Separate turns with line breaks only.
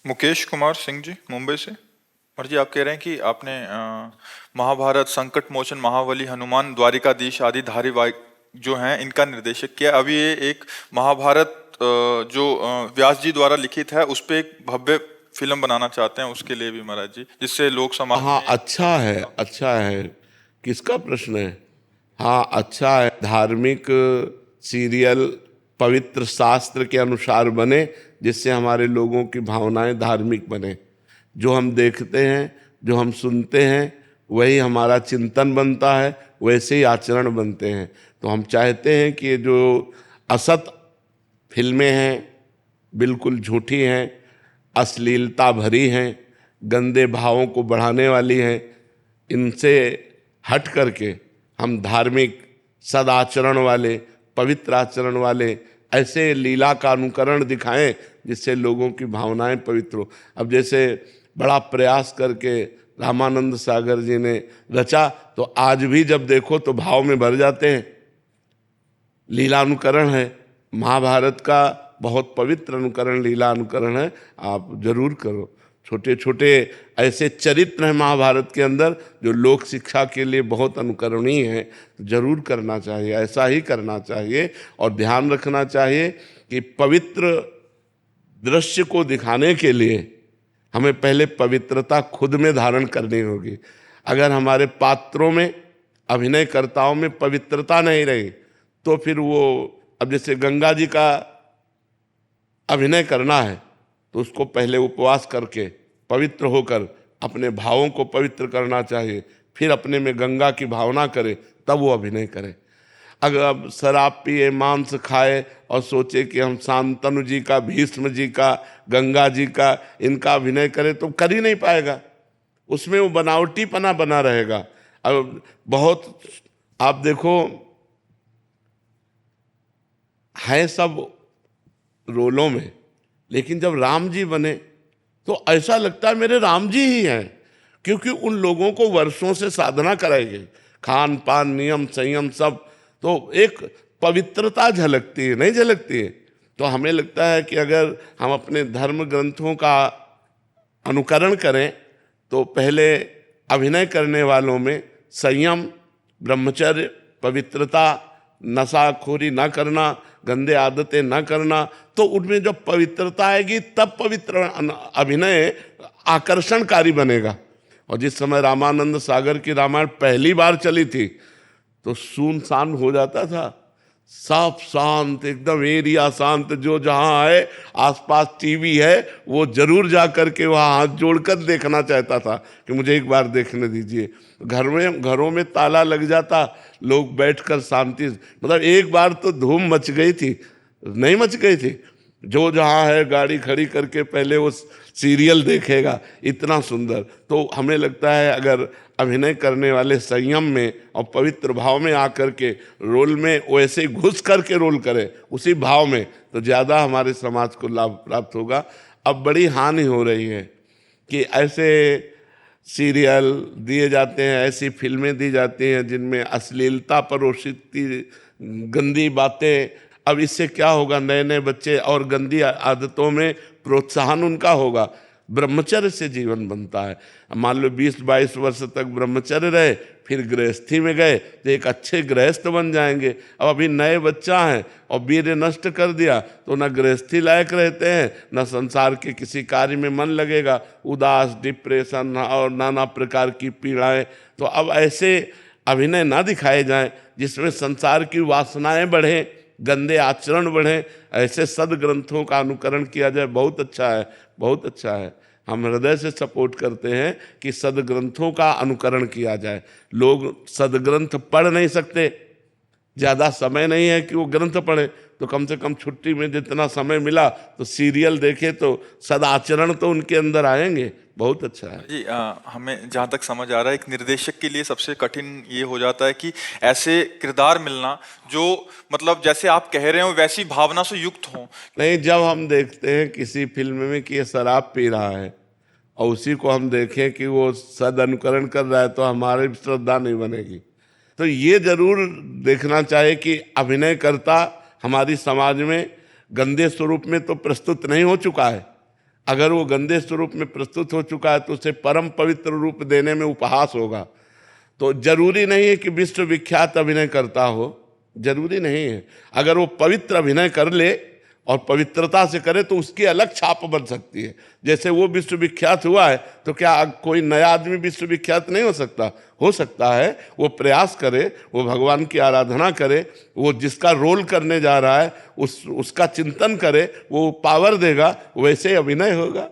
मुकेश कुमार सिंह जी, मुंबई से। और जी, आप कह रहे हैं कि आपने महाभारत, संकट मोचन, महाबली, हनुमान, द्वारिकाधीश आदि धारावाहिक जो हैं इनका निर्देशक किया। अभी ये एक महाभारत जो व्यास जी द्वारा लिखित है, उस पे एक भव्य फिल्म बनाना चाहते हैं, उसके लिए भी महाराज जी, जिससे लोक समाज
हाँ,
में
अच्छा है, अच्छा है। किसका प्रश्न है? हाँ, अच्छा है। धार्मिक सीरियल पवित्र शास्त्र के अनुसार बने, जिससे हमारे लोगों की भावनाएं धार्मिक बने। जो हम देखते हैं, जो हम सुनते हैं, वही हमारा चिंतन बनता है, वैसे ही आचरण बनते हैं। तो हम चाहते हैं कि ये जो असत फिल्में हैं, बिल्कुल झूठी हैं, अश्लीलता भरी हैं, गंदे भावों को बढ़ाने वाली हैं, इनसे हट करके हम धार्मिक सदाचरण वाले, पवित्र आचरण वाले ऐसे लीला का अनुकरण दिखाएं, जिससे लोगों की भावनाएं पवित्र हो। अब जैसे बड़ा प्रयास करके रामानंद सागर जी ने रचा, तो आज भी जब देखो तो भाव में भर जाते हैं। लीला अनुकरण है, महाभारत का बहुत पवित्र अनुकरण, लीला अनुकरण है। आप जरूर करो। छोटे छोटे ऐसे चरित्र हैं महाभारत के अंदर जो लोक शिक्षा के लिए बहुत अनुकरणीय हैं, जरूर करना चाहिए, ऐसा ही करना चाहिए। और ध्यान रखना चाहिए कि पवित्र दृश्य को दिखाने के लिए हमें पहले पवित्रता खुद में धारण करनी होगी। अगर हमारे पात्रों में, अभिनयकर्ताओं में पवित्रता नहीं रही, तो फिर वो, अब जैसे गंगा जी का अभिनय करना है, तो उसको पहले उपवास करके पवित्र होकर अपने भावों को पवित्र करना चाहिए, फिर अपने में गंगा की भावना करे, तब वो अभिनय करे। अगर अब शराब पिए, मांस खाए और सोचे कि हम शांतनु जी का, भीष्म जी का, गंगा जी का, इनका अभिनय करें, तो कर ही नहीं पाएगा। उसमें वो बनावटीपना बना रहेगा। अब बहुत आप देखो, है सब रोलों में, लेकिन जब राम जी बने तो ऐसा लगता है मेरे राम जी ही हैं, क्योंकि उन लोगों को वर्षों से साधना कराई गई, खान पान, नियम, संयम सब, तो एक पवित्रता झलकती है, नहीं झलकती है? तो हमें लगता है कि अगर हम अपने धर्म ग्रंथों का अनुकरण करें, तो पहले अभिनय करने वालों में संयम, ब्रह्मचर्य, पवित्रता, नशाखोरी ना करना, गंदे आदतें ना करना, तो उनमें जब पवित्रता आएगी तब पवित्र अभिनय आकर्षणकारी बनेगा। और जिस समय रामानंद सागर की रामायण पहली बार चली थी, तो सुनसान हो जाता था, सब शांत, एकदम एरिया शांत। जो जहां आए, आसपास टीवी है, वो जरूर जा करके वहाँ हाथ जोड़कर देखना चाहता था कि मुझे एक बार देखने दीजिए। घरों में ताला लग जाता, लोग बैठकर शांति, मतलब एक बार तो धूम मच गई थी, नहीं मच गई थी? जो जहाँ है गाड़ी खड़ी करके पहले वो सीरियल देखेगा, इतना सुंदर। तो हमें लगता है अगर अभिनय करने वाले संयम में और पवित्र भाव में आकर के रोल में वैसे घुस करके रोल करें, उसी भाव में, तो ज़्यादा हमारे समाज को लाभ प्राप्त होगा। अब बड़ी हानि हो रही है कि ऐसे सीरियल दिए जाते हैं, ऐसी फिल्में दी जाती हैं जिनमें अश्लीलता परोसित गंदी बातें। अब इससे क्या होगा? नए नए बच्चे और गंदी आदतों में प्रोत्साहन उनका होगा। ब्रह्मचर्य से जीवन बनता है। मान लो 20-22 वर्ष तक ब्रह्मचर्य रहे, फिर गृहस्थी में गए तो एक अच्छे गृहस्थ बन जाएंगे। अब अभी नए बच्चा हैं और वीर्य नष्ट कर दिया, तो न गृहस्थी लायक रहते हैं, न संसार के किसी कार्य में मन लगेगा, उदास, डिप्रेशन और नाना प्रकार की पीड़ाएं। तो अब ऐसे अभिनय ना दिखाए जाएं जिसमें संसार की वासनाएं बढ़ें, गंदे आचरण बढ़ें। ऐसे सदग्रंथों का अनुकरण किया जाए, बहुत अच्छा है, बहुत अच्छा है। हम हृदय से सपोर्ट करते हैं कि सदग्रंथों का अनुकरण किया जाए। लोग सदग्रंथ पढ़ नहीं सकते, ज़्यादा समय नहीं है कि वो ग्रंथ पढ़े, तो कम से कम छुट्टी में जितना समय मिला तो सीरियल देखे, तो सदाचरण तो उनके अंदर आएंगे। बहुत अच्छा है
जी। हमें जहाँ तक समझ आ रहा है, एक निर्देशक के लिए सबसे कठिन ये हो जाता है कि ऐसे किरदार मिलना जो, मतलब जैसे आप कह रहे हो, वैसी भावना से युक्त हो।
नहीं, जब हम देखते हैं किसी फिल्म में कि ये शराब पी रहा है और उसी को हम देखें कि वो सद अनुकरण कर रहा है, तो हमारी श्रद्धा नहीं बनेगी। तो ये जरूर देखना चाहिए कि अभिनयकर्ता हमारी समाज में गंदे स्वरूप में तो प्रस्तुत नहीं हो चुका है, अगर वो गंदे स्वरूप में प्रस्तुत हो चुका है तो उसे परम पवित्र रूप देने में उपहास होगा। तो जरूरी नहीं है कि विश्वविख्यात अभिनय करता हो, जरूरी नहीं है। अगर वो पवित्र अभिनय कर ले और पवित्रता से करे तो उसकी अलग छाप बन सकती है। जैसे वो विश्वविख्यात हुआ है तो क्या कोई नया आदमी विश्वविख्यात नहीं हो सकता? हो सकता है। वो प्रयास करे, वो भगवान की आराधना करे, वो जिसका रोल करने जा रहा है उसका चिंतन करे, वो पावर देगा, वैसे अभिनय होगा।